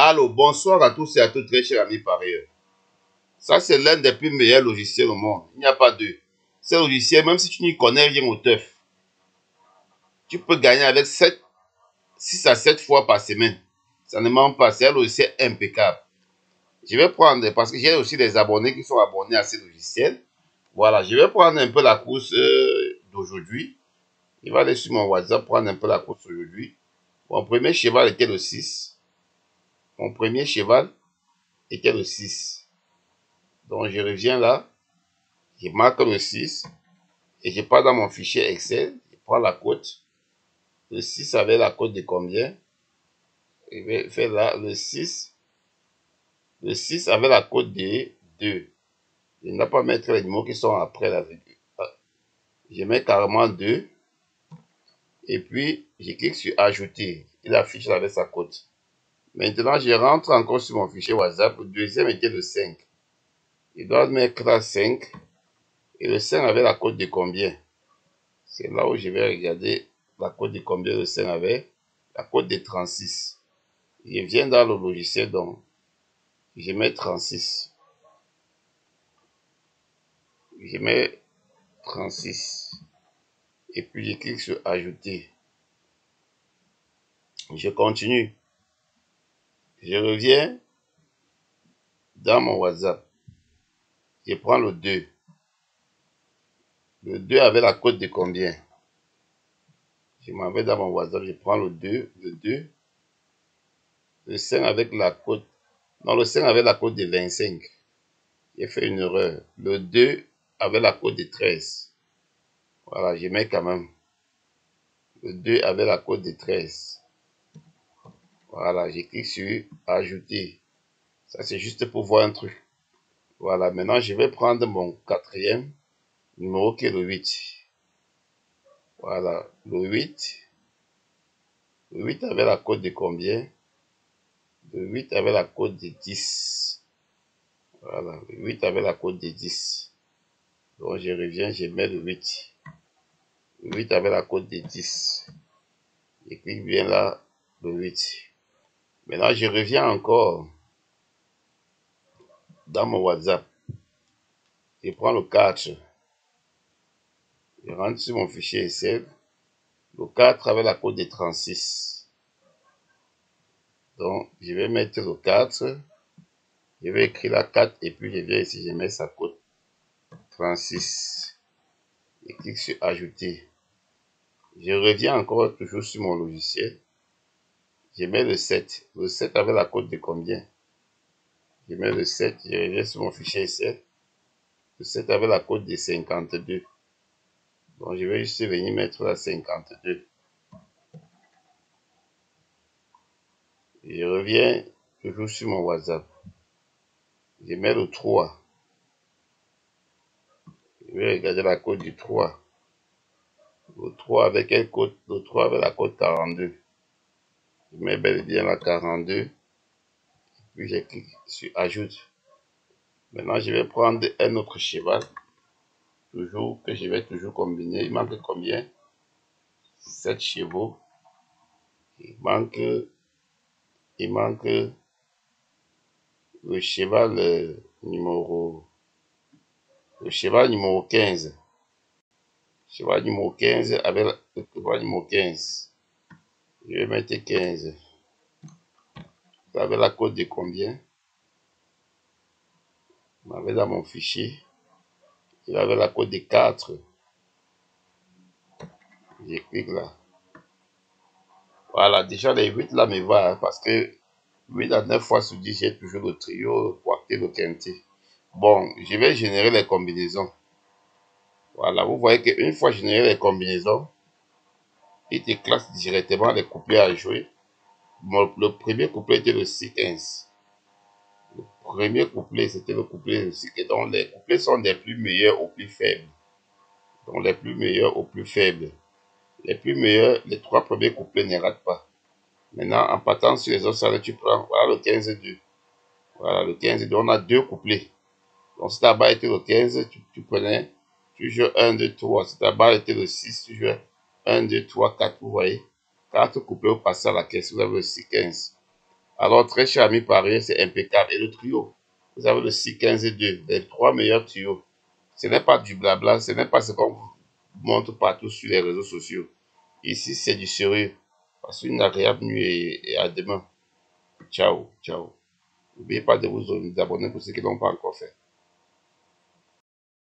Allô, bonsoir à tous et à toutes, très chers amis parieurs. Ça, c'est l'un des plus meilleurs logiciels au monde. Il n'y a pas deux. Ce logiciel, même si tu n'y connais rien au teuf, tu peux gagner avec 6 à 7 fois par semaine. Ça ne ment pas, c'est un logiciel impeccable. Je vais prendre, parce que j'ai aussi des abonnés qui sont abonnés à ce logiciel. Voilà, je vais prendre un peu la course d'aujourd'hui. Il va aller sur mon WhatsApp prendre un peu la course aujourd'hui. Mon premier cheval était le 6. Mon premier cheval était le 6. Donc je reviens là, je marque le 6 et je pars dans mon fichier Excel, je prends la cote. Le 6 avait la cote de combien? Je vais faire là le 6. Le 6 avait la cote de 2. Je ne vais pas mettre les numéros qui sont après la virgule. Je mets carrément 2. Et puis, je clique sur ajouter. Il affiche avec sa cote. Maintenant, je rentre encore sur mon fichier WhatsApp. Le deuxième était le 5. Il doit mettre là 5. Et le 5 avait la cote de combien? C'est là où je vais regarder la cote de combien le 5 avait. La cote de 36. Je viens dans le logiciel, donc je mets 36. Je mets 36. Et puis je clique sur ajouter. Je continue. Je reviens dans mon WhatsApp. Je prends le 2. Le 2 avait la cote de combien? Je m'en vais dans mon WhatsApp, je prends le 2. Le 2. Le 5 avec la cote. Non, le 5 avait la cote de 25. J'ai fait une erreur. Le 2 avait la cote de 13. Voilà, je mets quand même. Le 2 avait la cote de 13. Voilà, je clique sur ajouter. Ça, c'est juste pour voir un truc. Voilà, maintenant, je vais prendre mon quatrième numéro qui est le 8. Voilà, le 8. Le 8 avait la cote de combien? Le 8 avait la cote de 10. Voilà, le 8 avait la cote de 10. Donc, je reviens, je mets le 8. Le 8 avait la cote de 10. Je clique bien là, le 8. Maintenant, je reviens encore dans mon WhatsApp. Je prends le 4. Je rentre sur mon fichier Excel. Le 4 avec la cote de 36. Donc, je vais mettre le 4. Je vais écrire la 4 et puis je viens ici, je mets sa cote 36. Je clique sur ajouter. Je reviens encore toujours sur mon logiciel. Je mets le 7. Le 7 avec la cote de combien? Je mets le 7. Je reviens sur mon fichier Excel. Le 7 avec la cote de 52. Donc, je vais juste venir mettre la 52. Je reviens toujours sur mon WhatsApp. Je mets le 3. Je vais regarder la cote du 3. Le 3 avec quelle cote? Le 3 avec la cote 42. Je mets bel et bien la 42. Puis je clique sur ajoute. Maintenant, je vais prendre un autre cheval. Toujours que je vais toujours combiner. Il manque combien? 7 chevaux. Il manque le cheval numéro 15. Cheval numéro 15 avec le cheval numéro 15. Je vais mettre 15. Ça avait la cote de combien? Je m'avais dans mon fichier. Il avait la cote de 4. Je clique là. Voilà, déjà les 8 là me va, parce que 8 à 9 fois sur 10, j'ai toujours le trio, le quartet, le quintet. Bon, je vais générer les combinaisons. Voilà, vous voyez qu'une fois généré les combinaisons, il te classe directement les couplets à jouer. Bon, le premier couplet était le 6-15. Le premier couplet, c'était le couplet de 6. Donc, les couplets sont des plus meilleurs aux plus faibles. Donc, les plus meilleurs aux plus faibles. Les plus meilleurs, les 3 premiers couplets ne ratent pas. Maintenant, en partant sur les autres salles, tu prends, voilà le 15-2. Voilà, le 15-2, on a 2 couplets. Donc, si ta barre était le 15, tu prenais, tu joues 1, 2, 3. Si ta barre était le 6, tu joues 1, 2, 3, 4. Vous voyez, 4 couplets au passé à la caisse, vous avez le 6-15. Alors, très cher ami parieur, c'est impeccable. Et le trio, vous avez le 6, 15 et 2, les trois meilleurs tuyaux. Ce n'est pas du blabla, ce n'est pas ce qu'on vous montre partout sur les réseaux sociaux. Ici, c'est du sérieux. Passez une agréable nuit et à demain. Ciao, ciao. N'oubliez pas de vous abonner pour ceux qui ne l'ont pas encore fait.